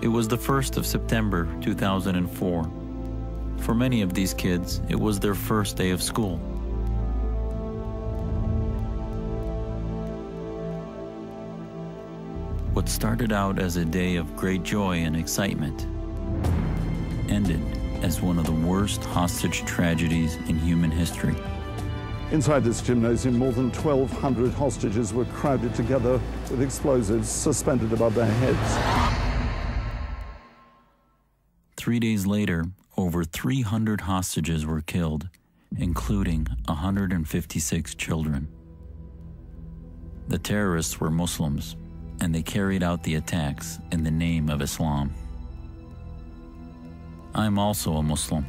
It was the 1st of September, 2004. For many of these kids, it was their first day of school. What started out as a day of great joy and excitement ended as one of the worst hostage tragedies in human history. Inside this gymnasium, more than 1,200 hostages were crowded together with explosives suspended above their heads. 3 days later, over 300 hostages were killed, including 156 children. The terrorists were Muslims, and they carried out the attacks in the name of Islam. I'm also a Muslim,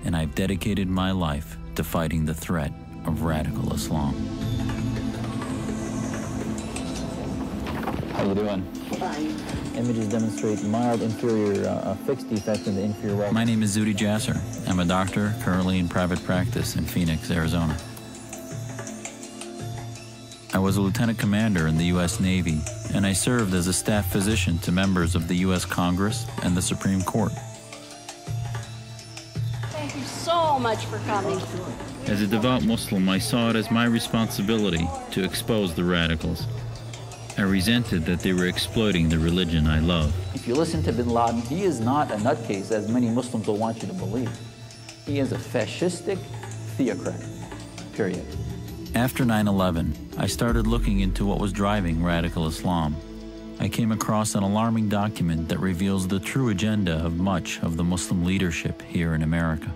and I've dedicated my life to fighting the threat of radical Islam. How you doing? Fine. Images demonstrate mild inferior fixed defects in the inferior right. My name is Zudi Jasser. I'm a doctor currently in private practice in Phoenix, Arizona. I was a lieutenant commander in the U.S. Navy, and I served as a staff physician to members of the U.S. Congress and the Supreme Court. Thank you so much for coming. As a devout Muslim, I saw it as my responsibility to expose the radicals. I resented that they were exploiting the religion I love. If you listen to bin Laden, he is not a nutcase as many Muslims will want you to believe. He is a fascistic theocrat, period. After 9/11, I started looking into what was driving radical Islam. I came across an alarming document that reveals the true agenda of much of the Muslim leadership here in America.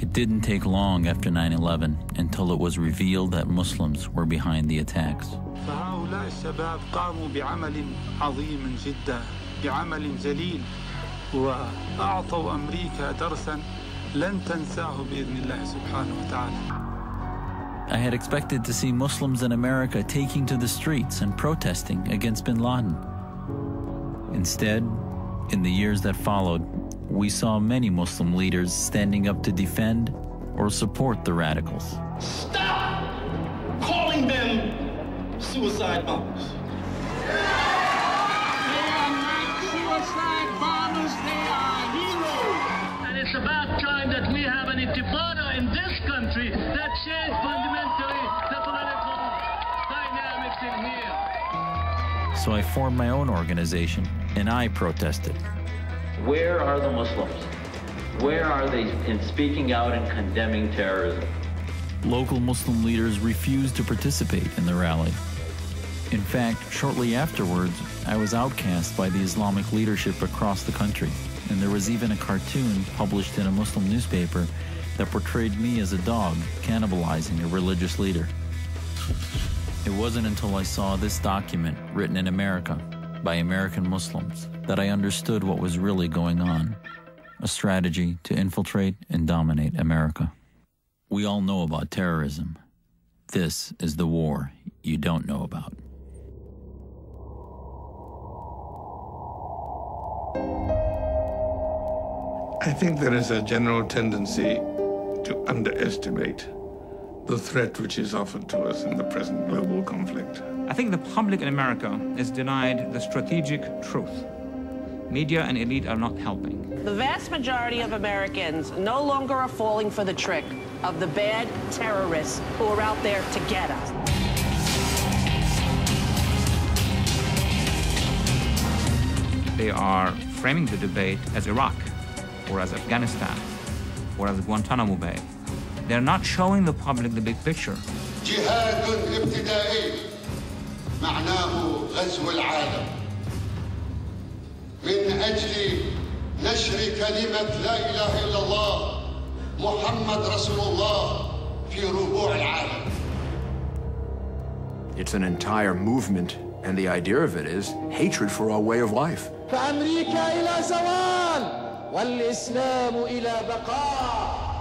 It didn't take long after 9/11 until it was revealed that Muslims were behind the attacks. فهؤلاء الشباب قاموا بعمل عظيم جدا، بعمل جليل، وأعطوا أمريكا درسا لن تنساه بإذن الله سبحانه وتعالى. I had expected to see Muslims in America taking to the streets and protesting against bin Laden. Instead, in the years that followed, we saw many Muslim leaders standing up to defend or support the radicals. Stop calling them suicide bombers. They are not suicide bombers, they are heroes. And it's about time that we have an intifada in this country that change fundamentally the political dynamics in here. So I formed my own organization, and I protested. Where are the Muslims? Where are they in speaking out and condemning terrorism? Local Muslim leaders refused to participate in the rally. In fact, shortly afterwards, I was outcast by the Islamic leadership across the country, and there was even a cartoon published in a Muslim newspaper that portrayed me as a dog cannibalizing a religious leader. It wasn't until I saw this document written in America by American Muslims that I understood what was really going on, a strategy to infiltrate and dominate America. We all know about terrorism. This is the war you don't know about. I think there is a general tendency to underestimate the threat which is offered to us in the present global conflict. I think the public in America is denied the strategic truth. Media and elite are not helping. The vast majority of Americans no longer are falling for the trick of the bad terrorists who are out there to get us. They are framing the debate as Iraq, or as Afghanistan, or as Guantanamo Bay. They're not showing the public the big picture. جهاد ابتدائي معناه غزو العالم من أجل نشر كلمة لا إله إلا الله محمد رسول الله في ربوع العالم. It's an entire movement, and the idea of it is hatred for our way of life. فأمريكا إلى زوال والإسلام إلى بقاء.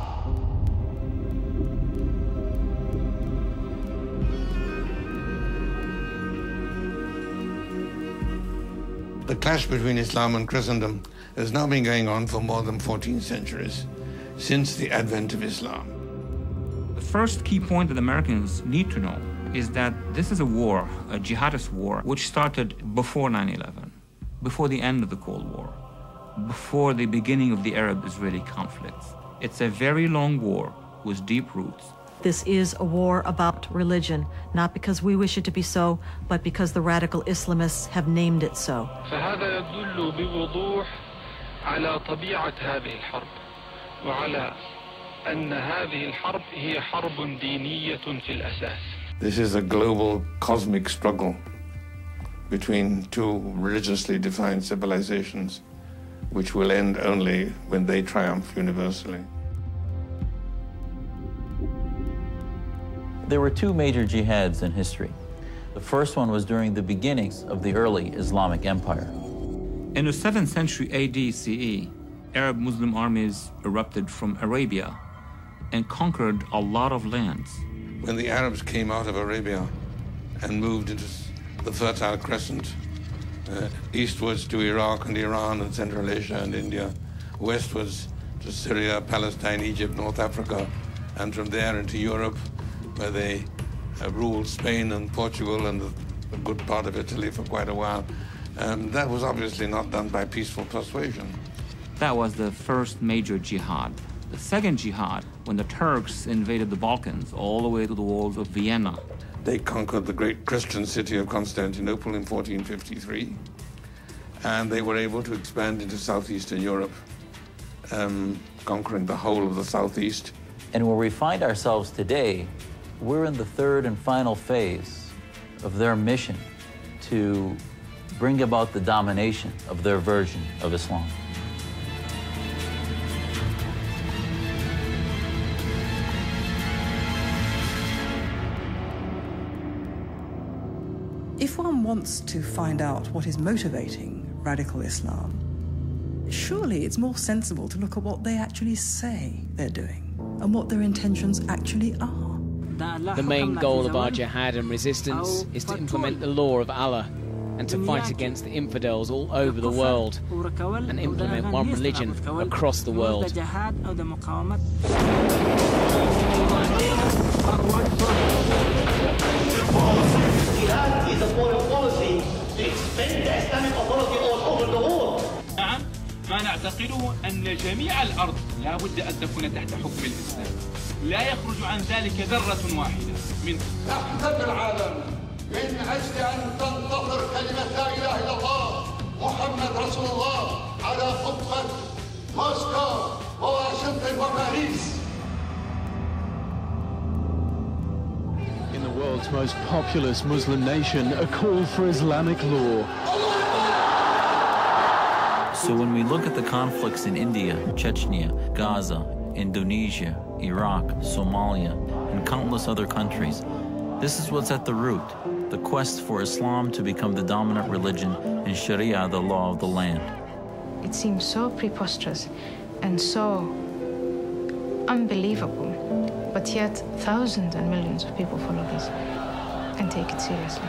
The clash between Islam and Christendom has now been going on for more than 14 centuries, since the advent of Islam. The first key point that Americans need to know is that this is a war, a jihadist war, which started before 9/11, before the end of the Cold War, before the beginning of the Arab-Israeli conflicts. It's a very long war with deep roots. This is a war about religion, not because we wish it to be so, but because the radical Islamists have named it so. فهذا يدل بوضوح على طبيعة هذه الحرب وعلى أن هذه الحرب هي حرب دينية في الأساس. This is a global cosmic struggle between two religiously defined civilizations, which will end only when they triumph universally. There were two major jihads in history. The first one was during the beginnings of the early Islamic Empire. In the 7th century AD CE, Arab Muslim armies erupted from Arabia and conquered a lot of lands. When the Arabs came out of Arabia and moved into the Fertile Crescent, eastwards to Iraq and Iran and Central Asia and India, westwards to Syria, Palestine, Egypt, North Africa, and from there into Europe, where they ruled Spain and Portugal and a good part of Italy for quite a while. That was obviously not done by peaceful persuasion. That was the first major jihad. The second jihad, when the Turks invaded the Balkans all the way to the walls of Vienna. They conquered the great Christian city of Constantinople in 1453, and they were able to expand into southeastern Europe, conquering the whole of the southeast. And where we find ourselves today, we're in the third and final phase of their mission to bring about the domination of their version of Islam. If one wants to find out what is motivating radical Islam, surely it's more sensible to look at what they actually say they're doing and what their intentions actually are. The main goal of our jihad and resistance is to implement the law of Allah and to fight against the infidels all over the world and implement one religion across the world. Jihad is a foreign policy to expand the Islamic authority all over the world. ما نعتقده أن جميع الأرض لا بد أن تكون تحت حكم الإسلام لا يخرج عن ذلك ذرة واحدة منه. تحت العالم من أجل أن تنتصر كلمة لا إله إلا الله محمد رسول الله على قبة موسكو وواشنطن وباريس. In the world's most populous Muslim nation, a call for Islamic law. So when we look at the conflicts in India, Chechnya, Gaza, Indonesia, Iraq, Somalia, and countless other countries, this is what's at the root, the quest for Islam to become the dominant religion and Sharia the law of the land. It seems so preposterous and so unbelievable, but yet thousands and millions of people follow this and take it seriously.